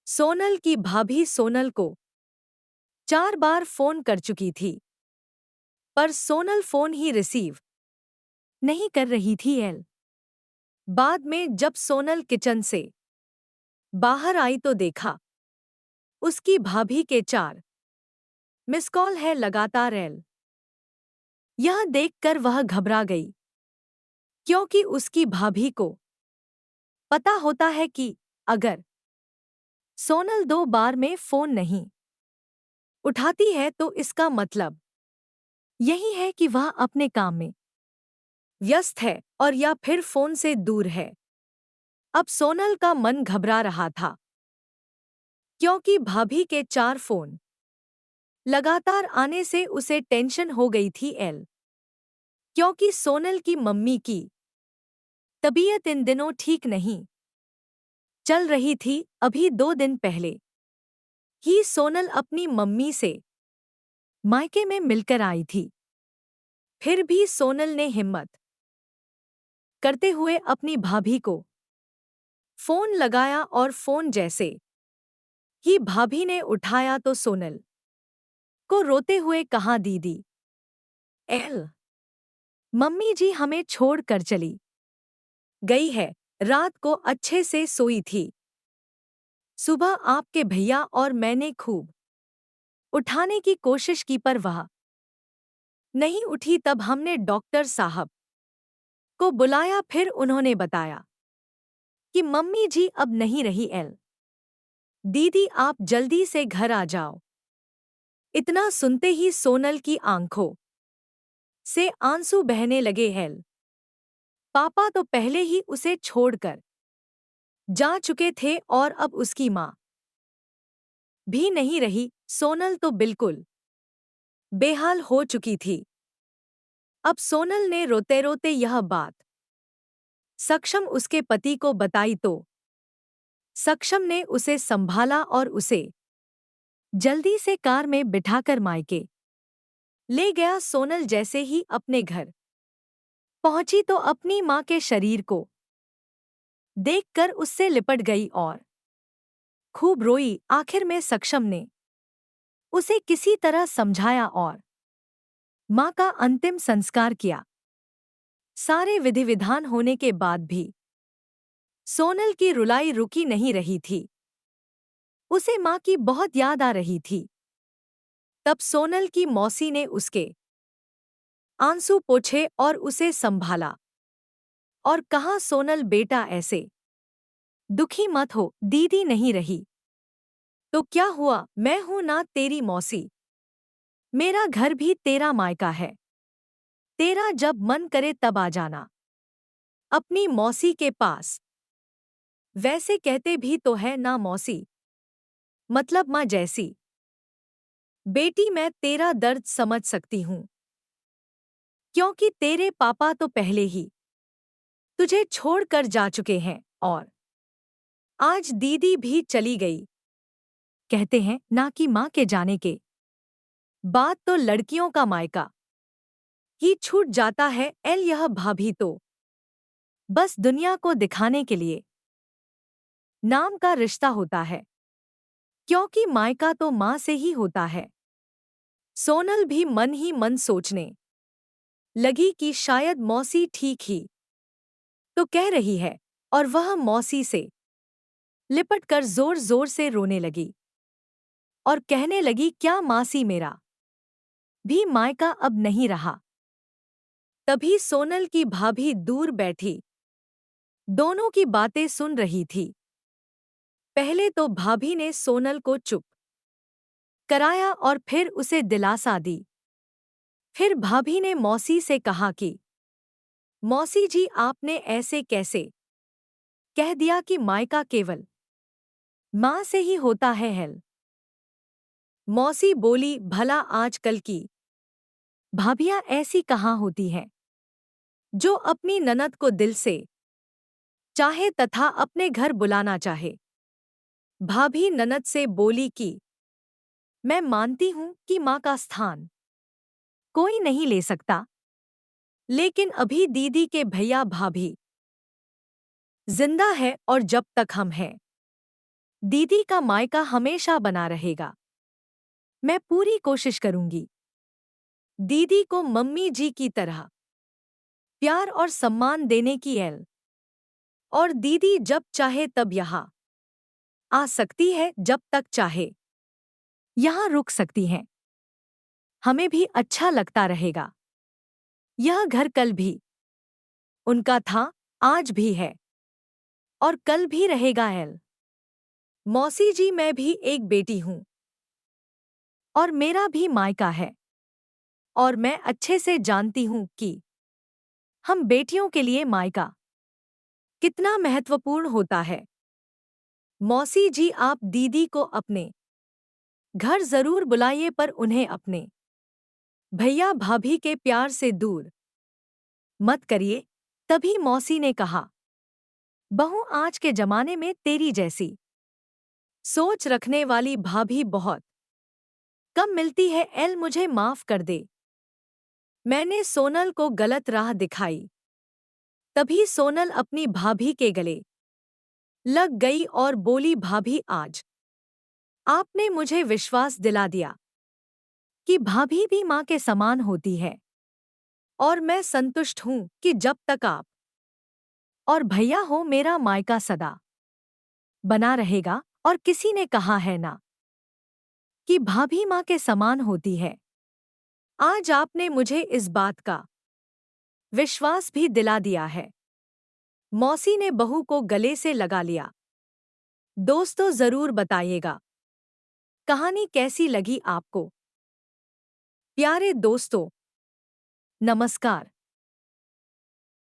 सोनल की भाभी सोनल को 4 बार फोन कर चुकी थी, पर सोनल फोन ही रिसीव नहीं कर रही थी। बाद में जब सोनल किचन से बाहर आई तो देखा उसकी भाभी के 4 मिस कॉल है लगातार। यह देखकर वह घबरा गई, क्योंकि उसकी भाभी को पता होता है कि अगर सोनल 2 बार में फोन नहीं उठाती है तो इसका मतलब यही है कि वह अपने काम में व्यस्त है और या फिर फोन से दूर है। अब सोनल का मन घबरा रहा था, क्योंकि भाभी के 4 फोन लगातार आने से उसे टेंशन हो गई थी। क्योंकि सोनल की मम्मी की तबीयत इन दिनों ठीक नहीं चल रही थी। अभी 2 दिन पहले ही सोनल अपनी मम्मी से मायके में मिलकर आई थी। फिर भी सोनल ने हिम्मत करते हुए अपनी भाभी को फोन लगाया और फोन जैसे ही भाभी ने उठाया तो सोनल को रोते हुए कहा, दीदी मम्मी जी हमें छोड़ कर चली गई है। रात को अच्छे से सोई थी। सुबह आपके भैया और मैंने खूब उठाने की कोशिश की, पर वह नहीं उठी। तब हमने डॉक्टर साहब को बुलाया। फिर उन्होंने बताया कि मम्मी जी अब नहीं रही। दीदी आप जल्दी से घर आ जाओ। इतना सुनते ही सोनल की आंखों से आंसू बहने लगे। पापा तो पहले ही उसे छोड़कर जा चुके थे और अब उसकी माँ भी नहीं रही। सोनल तो बिल्कुल बेहाल हो चुकी थी। अब सोनल ने रोते रोते यह बात सक्षम उसके पति को बताई तो सक्षम ने उसे संभाला और उसे जल्दी से कार में बिठाकर मायके ले गया। सोनल जैसे ही अपने घर पहुंची तो अपनी मां के शरीर को देखकर उससे लिपट गई और खूब रोई। आखिर में सक्षम ने उसे किसी तरह समझाया और मां का अंतिम संस्कार किया। सारे विधि विधान होने के बाद भी सोनल की रुलाई रुकी नहीं रही थी। उसे मां की बहुत याद आ रही थी। तब सोनल की मौसी ने उसके आंसू पोंछे और उसे संभाला और कहा, सोनल बेटा ऐसे दुखी मत हो। दीदी नहीं रही तो क्या हुआ, मैं हूं ना तेरी मौसी। मेरा घर भी तेरा मायका है। तेरा जब मन करे तब आ जाना अपनी मौसी के पास। वैसे कहते भी तो है ना मौसी मतलब माँ जैसी। बेटी मैं तेरा दर्द समझ सकती हूँ, क्योंकि तेरे पापा तो पहले ही तुझे छोड़कर जा चुके हैं और आज दीदी भी चली गई। कहते हैं ना कि माँ के जाने के बाद तो लड़कियों का मायका ही छूट जाता है। यह भाभी तो बस दुनिया को दिखाने के लिए नाम का रिश्ता होता है, क्योंकि मायका तो माँ से ही होता है। सोनल भी मन ही मन सोचने लगी कि शायद मौसी ठीक ही तो कह रही है, और वह मौसी से लिपटकर जोर जोर से रोने लगी और कहने लगी, क्या मासी मेरा भी मायका अब नहीं रहा। तभी सोनल की भाभी दूर बैठी दोनों की बातें सुन रही थी। पहले तो भाभी ने सोनल को चुप कराया और फिर उसे दिलासा दी। फिर भाभी ने मौसी से कहा कि मौसी जी आपने ऐसे कैसे कह दिया कि मायका केवल माँ से ही होता है। मौसी बोली, भला आजकल की भाभियां ऐसी कहाँ होती हैं जो अपनी ननद को दिल से चाहे तथा अपने घर बुलाना चाहे। भाभी ननद से बोली कि मैं मानती हूं कि माँ का स्थान कोई नहीं ले सकता, लेकिन अभी दीदी के भैया भाभी जिंदा है और जब तक हम हैं दीदी का मायका हमेशा बना रहेगा। मैं पूरी कोशिश करूंगी दीदी को मम्मी जी की तरह प्यार और सम्मान देने की। एल और दीदी जब चाहे तब यहाँ आ सकती है, जब तक चाहे यहाँ रुक सकती हैं। हमें भी अच्छा लगता रहेगा। यह घर कल भी उनका था, आज भी है और कल भी रहेगा। एल मौसी जी, मैं भी एक बेटी हूं और मेरा भी मायका है और मैं अच्छे से जानती हूं कि हम बेटियों के लिए मायका कितना महत्वपूर्ण होता है। मौसी जी, आप दीदी को अपने घर जरूर बुलाइए, पर उन्हें अपने भैया भाभी के प्यार से दूर मत करिए। तभी मौसी ने कहा, बहू, आज के जमाने में तेरी जैसी सोच रखने वाली भाभी बहुत कम मिलती है। एल मुझे माफ कर दे, मैंने सोनल को गलत राह दिखाई। तभी सोनल अपनी भाभी के गले लग गई और बोली, भाभी, आज आपने मुझे विश्वास दिला दिया कि भाभी भी माँ के समान होती है और मैं संतुष्ट हूं कि जब तक आप और भैया हो, मेरा मायका सदा बना रहेगा। और किसी ने कहा है ना कि भाभी माँ के समान होती है। आज आपने मुझे इस बात का विश्वास भी दिला दिया है। मौसी ने बहू को गले से लगा लिया। दोस्तों, जरूर बताइएगा कहानी कैसी लगी आपको। प्यारे दोस्तों, नमस्कार।